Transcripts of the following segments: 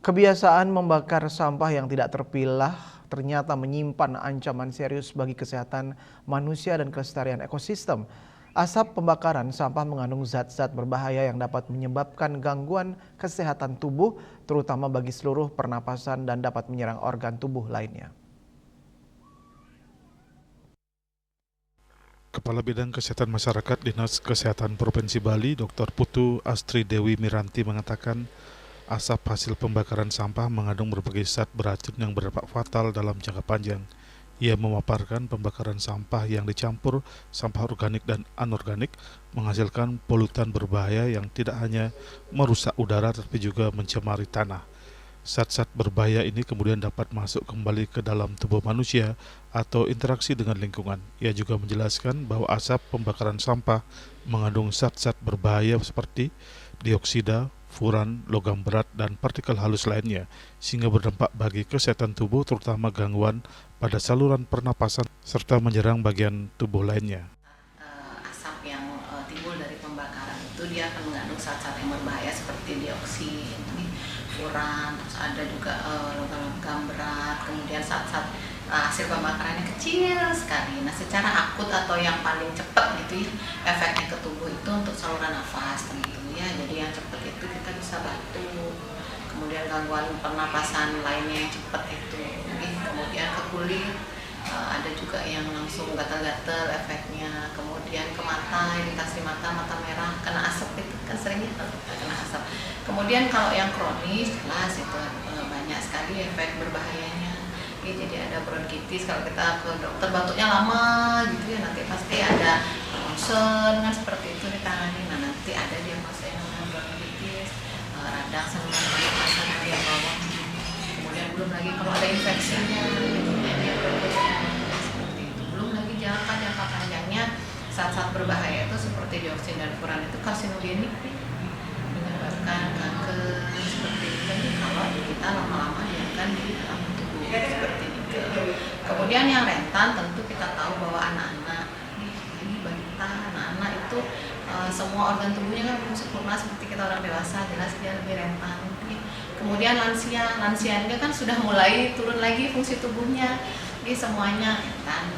Kebiasaan membakar sampah yang tidak terpilah ternyata menyimpan ancaman serius bagi kesehatan manusia dan kelestarian ekosistem. Asap pembakaran sampah mengandung zat-zat berbahaya yang dapat menyebabkan gangguan kesehatan tubuh, terutama bagi seluruh pernapasan dan dapat menyerang organ tubuh lainnya. Kepala Bidang Kesehatan Masyarakat Dinas Kesehatan Provinsi Bali, Dr. Putu Astri Dewi Miranti mengatakan, asap hasil pembakaran sampah mengandung berbagai zat beracun yang berdampak fatal dalam jangka panjang. Ia memaparkan pembakaran sampah yang dicampur sampah organik dan anorganik menghasilkan polutan berbahaya yang tidak hanya merusak udara tapi juga mencemari tanah. Zat-zat berbahaya ini kemudian dapat masuk kembali ke dalam tubuh manusia atau interaksi dengan lingkungan. Ia juga menjelaskan bahwa asap pembakaran sampah mengandung zat-zat berbahaya seperti dioksida, furan, logam berat, dan partikel halus lainnya, sehingga berdampak bagi kesehatan tubuh, terutama gangguan pada saluran pernapasan serta menyerang bagian tubuh lainnya. Asap yang timbul dari pembakaran itu dia akan mengandung zat-zat yang berbahaya seperti dioksin, furan, terus ada juga logam berat, kemudian zat-zat hasil pembakarannya kecil sekali. Nah, secara akut atau yang paling cepat gitu ya, efeknya ke tubuh itu untuk saluran nafas tentu ya. Jadi yang cepat itu kita bisa batuk, kemudian gangguan pernapasan lainnya yang cepat itu, kemudian ke kulit. Ada juga yang langsung gatal-gatal efeknya, kemudian ke mata, iritasi mata, mata merah, kena asap itu kan seringnya kena asap. Kemudian kalau yang kronis jelas itu banyak sekali efek berbahayanya. Jadi ada bronkitis, kalau kita ke dokter batuknya lama gitu ya, nanti pasti ada ronsen kan seperti itu ditangani. Nah, nanti ada dia fase yang namanya bronkitis, radang saluran pernapasan di bawah. Kemudian belum lagi kalau ada infeksinya, seperti itu. Belum lagi jangka panjangnya zat-zat berbahaya itu seperti dioksin dan furan itu karsinogenik, menyebabkan kanker seperti itu. Jadi kalau kita lama-lama diamkan di dalam tubuh seperti itu. Kemudian yang rentan tentu kita tahu bahwa anak-anak, ini balita, anak-anak itu semua organ tubuhnya kan belum sempurna seperti kita orang dewasa, jelas dia lebih rentan. Kemudian lansia ini kan sudah mulai turun lagi fungsi tubuhnya, jadi semuanya rentan.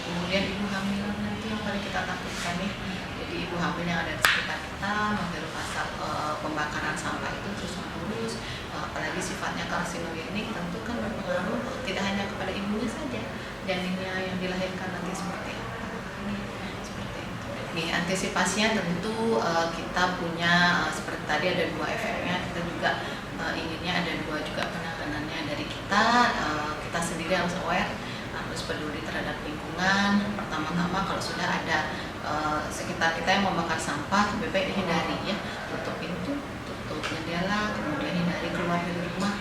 Kemudian ibu hamil nanti yang paling kita takutkan nih, jadi ibu hamil yang ada di sekitar kita menghirup asap pembakaran sampah itu terus-menerus, apalagi sifatnya karsinogenik, tentu kan berpengaruh tidak hanya kepada ibunya saja, janinnya yang dilahirkan nanti seperti apa. Seperti itu. Jadi antisipasinya tentu kita punya seperti tadi ada dua efeknya, kita juga inginnya ada dua juga penanganannya dari kita. Kita sendiri harus aware, harus peduli terhadap lingkungan. Pertama-tama kalau sudah ada sekitar kita yang membakar sampah, lebih baik dihindari ya, tutup pintu, tutup jendela, kemudian hindari keluar dari rumah,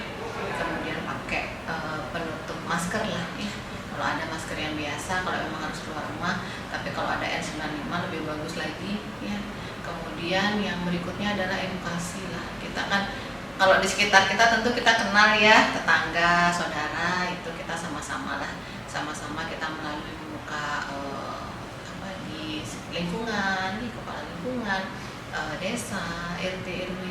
kemudian pakai penutup masker lah ya. Kalau ada masker yang biasa, kalau memang harus keluar rumah, tapi kalau ada N95 lebih bagus lagi ya. Kemudian yang berikutnya adalah edukasi lah. Kita kan kalau di sekitar kita tentu kita kenal ya, tetangga, saudara, itu kita sama-sama lah, sama-sama kita melalui membuka di lingkungan, di kepala lingkungan, desa, RT, RW,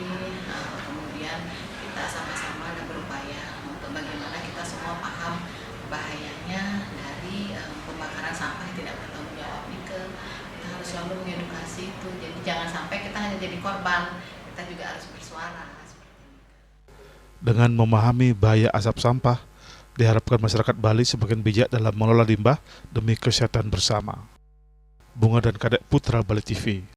kemudian kita sama-sama berupaya untuk bagaimana kita semua paham bahayanya dari pembakaran sampah yang tidak bertanggung jawab itu. Kita harus selalu mengedukasi itu, jadi jangan sampai kita hanya jadi korban, kita juga harus bersuara. Dengan memahami bahaya asap sampah, diharapkan masyarakat Bali semakin bijak dalam mengelola limbah demi kesehatan bersama. Bunga dan Kadek Putra, Bali TV.